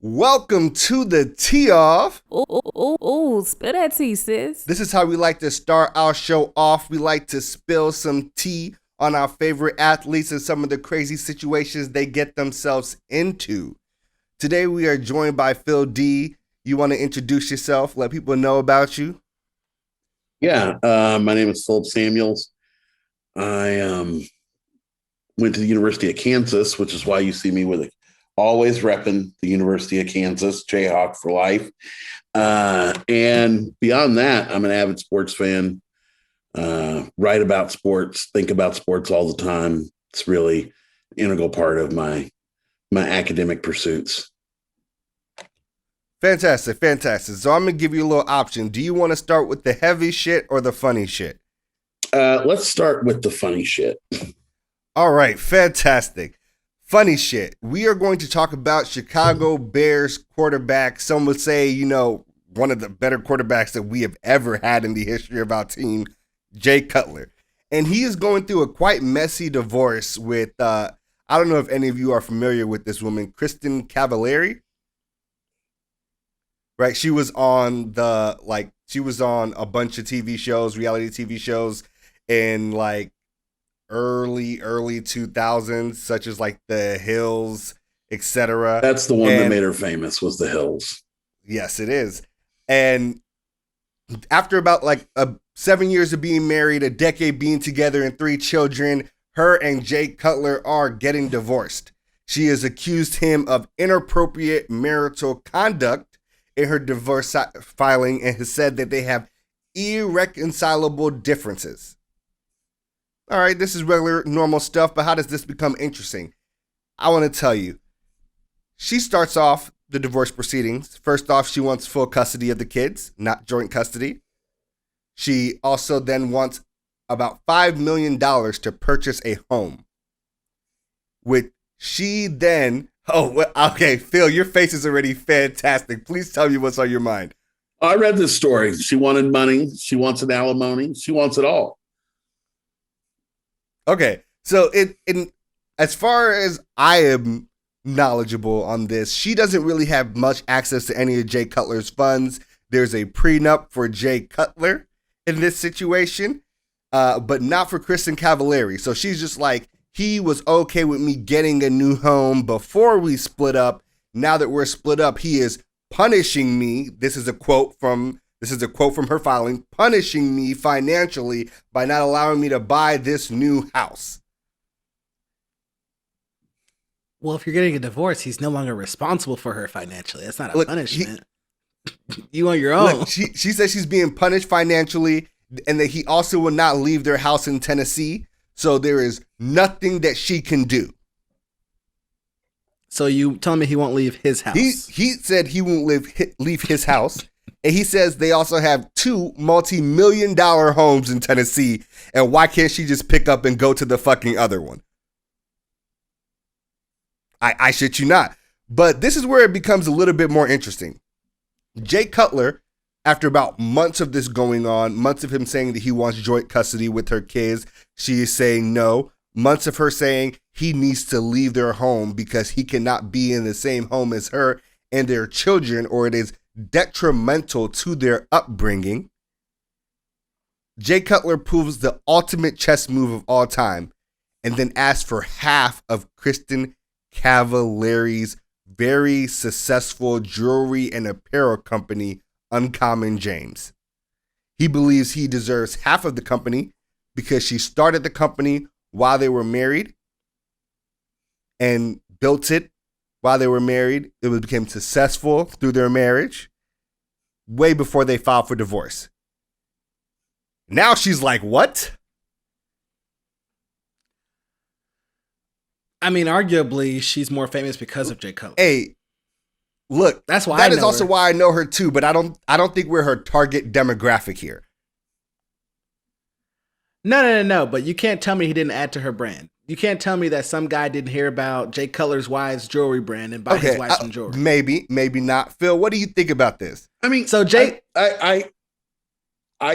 Welcome to the Tee Off. Ooh, spill that tea, sis. This is how we like to start our show off. We like to spill some tea on our favorite athletes and some of the crazy situations they get themselves into. Today we are joined by Phil D. You want to introduce yourself, let people know about you? Yeah, my name is Philip Samuels. I went to the University of Kansas, which is why you see me with always repping the University of Kansas, Jayhawk for life. And beyond that, I'm an avid sports fan. Write about sports, think about sports all the time. It's really an integral part of my academic pursuits. Fantastic. So I'm going to give you a little option. Do you want to start with the heavy shit or the funny shit? Let's start with the funny shit. All right, fantastic. Funny shit. We are going to talk about Chicago Bears quarterback. Some would say, one of the better quarterbacks that we have ever had in the history of our team, Jay Cutler. And he is going through a quite messy divorce with, I don't know if any of you are familiar with this woman, Kristen Cavallari. Right? She was on a bunch of TV shows, reality TV shows in early 2000s, such as The Hills, etc. That's the one that made her famous, was The Hills. Yes, it is. And after about 7 years of being married, a decade being together, and 3 children, her and Jay Cutler are getting divorced. She has accused him of inappropriate marital conduct in her divorce filing and has said that they have irreconcilable differences. All right, this is regular, normal stuff, but how does this become interesting? I want to tell you. She starts off the divorce proceedings. First off, she wants full custody of the kids, not joint custody. She also then wants about $5 million to purchase a home. Okay, Phil, your face is already fantastic. Please tell me what's on your mind. I read this story. She wanted money. She wants an alimony. She wants it all. Okay, so as far as I am knowledgeable on this, she doesn't really have much access to any of Jay Cutler's funds. There's a prenup for Jay Cutler in this situation, but not for Kristen Cavallari. So she's just he was okay with me getting a new home before we split up. Now that we're split up, he is punishing me. This is a quote from her filing, punishing me financially by not allowing me to buy this new house. Well, if you're getting a divorce, he's no longer responsible for her financially. That's not a punishment. You on your own. She says she's being punished financially and that he also will not leave their house in Tennessee. So there is nothing that she can do. So you telling me he won't leave his house? He said he won't leave his house. And he says they also have 2 multi-million-dollar homes in Tennessee. And why can't she just pick up and go to the fucking other one? I shit you not. But this is where it becomes a little bit more interesting. Jay Cutler, after about months of this going on, months of him saying that he wants joint custody with her kids, she is saying no. Months of her saying he needs to leave their home because he cannot be in the same home as her and their children, or it is detrimental to their upbringing. Jay Cutler pulls the ultimate chess move of all time and then asks for half of Kristen Cavallari's very successful jewelry and apparel company, Uncommon James. He believes he deserves half of the company because she started the company while they were married and built it while they were married. It became successful through their marriage way before they filed for divorce. Now she's like, what? I mean, arguably, she's more famous because of Jay Cutler. Hey, look, that's why that is also why I know her too, but I don't think we're her target demographic here. No. But you can't tell me he didn't add to her brand. You can't tell me that some guy didn't hear about Jay Cutler's wife's jewelry brand and buy his wife some jewelry. Maybe not. Phil, what do you think about this? I mean, so Jay, I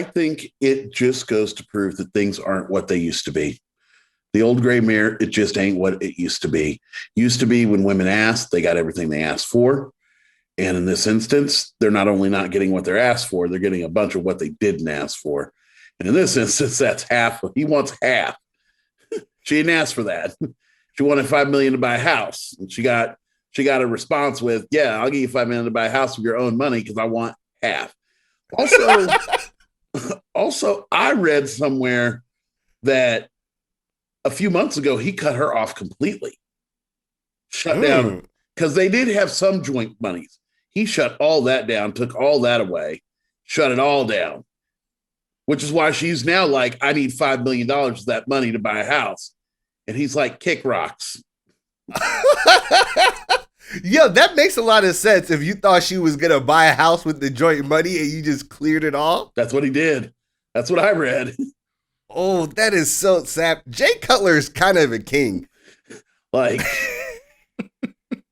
think it just goes to prove that things aren't what they used to be. The old gray mare, it just ain't what it used to be. Used to be when women asked, they got everything they asked for. And in this instance, they're not only not getting what they're asked for, they're getting a bunch of what they didn't ask for. And in this instance, that's half. He wants half. She didn't ask for that. She wanted $5 million to buy a house. And she got a response with, yeah, I'll give you $5 million to buy a house with your own money because I want half. Also, I read somewhere that a few months ago, he cut her off completely. Shut down. Because they did have some joint monies. He shut all that down, took all that away, shut it all down. Which is why she's now like, I need $5 million of that money to buy a house. And he's like, kick rocks. Yo, that makes a lot of sense. If you thought she was going to buy a house with the joint money and you just cleared it all. That's what he did. That's what I read. Oh, that is so sad. Jay Cutler is kind of a king. Like,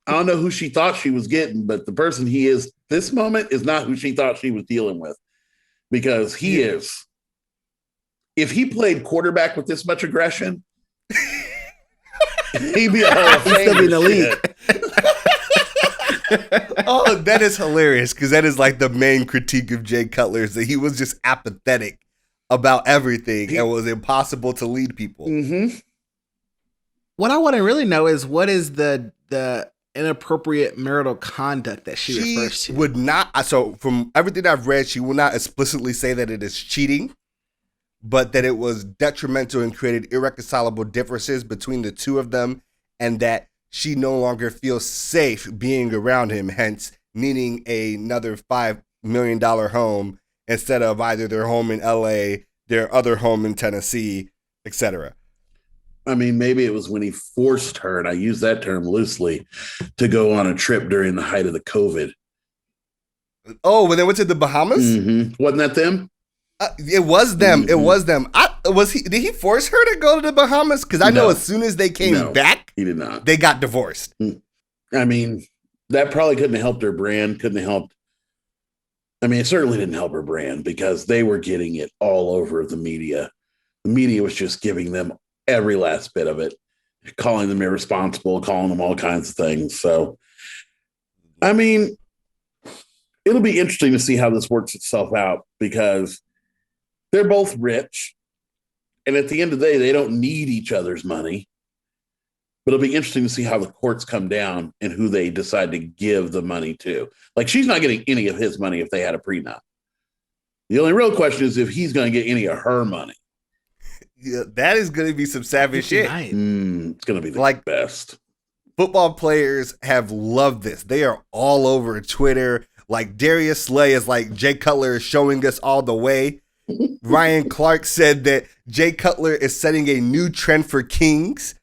I don't know who she thought she was getting, but the person he is this moment is not who she thought she was dealing with. Because he is. If he played quarterback with this much aggression, he'd be a Hall of Famer. He'd still be in the league. Oh, that is hilarious because that is like the main critique of Jay Cutler is that he was just apathetic about everything and was impossible to lead people. Mm-hmm. What I want to really know is what is the inappropriate marital conduct that she refers to? Would not. So from everything I've read, she will not explicitly say that it is cheating, but that it was detrimental and created irreconcilable differences between the two of them, and that she no longer feels safe being around him, hence needing another $5 million home instead of either their home in LA, their other home in Tennessee, etc. I mean, maybe it was when he forced her, and I use that term loosely, to go on a trip during the height of the COVID. Oh, when they went to the Bahamas? Mm-hmm. Wasn't that them? It was them. Mm-hmm. It was them. Did he force her to go to the Bahamas? Because I know as soon as they came back, he did not. They got divorced. I mean, that probably couldn't have helped her brand. Couldn't have helped. I mean, it certainly didn't help her brand because they were getting it all over the media. The media was just giving them every last bit of it, calling them irresponsible, calling them all kinds of things. So, I mean, it'll be interesting to see how this works itself out because they're both rich. And at the end of the day, they don't need each other's money. But it'll be interesting to see how the courts come down and who they decide to give the money to. Like, she's not getting any of his money if they had a prenup. The only real question is if he's going to get any of her money. Yeah, that is going to be some savage shit. It's going to be the best. Football players have loved this. They are all over Twitter. Like Darius Slay is like, Jay Cutler is showing us all the way. Ryan Clark said that Jay Cutler is setting a new trend for kings.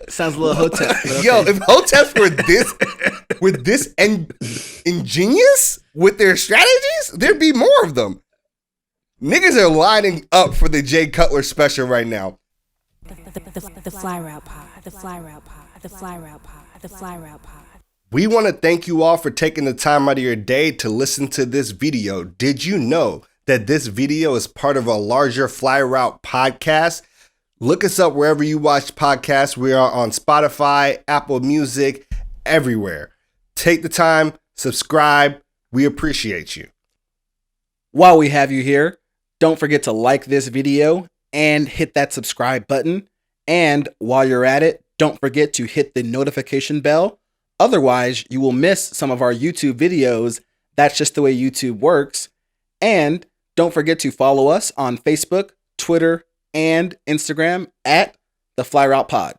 Sounds a little Hotep. Okay. Yo, if Hoteps were this ingenious with their strategies, there'd be more of them. Niggas are lining up for the Jay Cutler special right now. The Fly Route Pod. The Fly Route Pod. The Fly Route Pod. The Fly Route Pod. We want to thank you all for taking the time out of your day to listen to this video. Did you know that this video is part of a larger Fly Route podcast? Look us up wherever you watch podcasts. We are on Spotify, Apple Music, everywhere. Take the time, subscribe. We appreciate you. While we have you here, don't forget to like this video and hit that subscribe button. And while you're at it, don't forget to hit the notification bell. Otherwise, you will miss some of our YouTube videos. That's just the way YouTube works. And don't forget to follow us on Facebook, Twitter, and Instagram at The Fly Route Pod.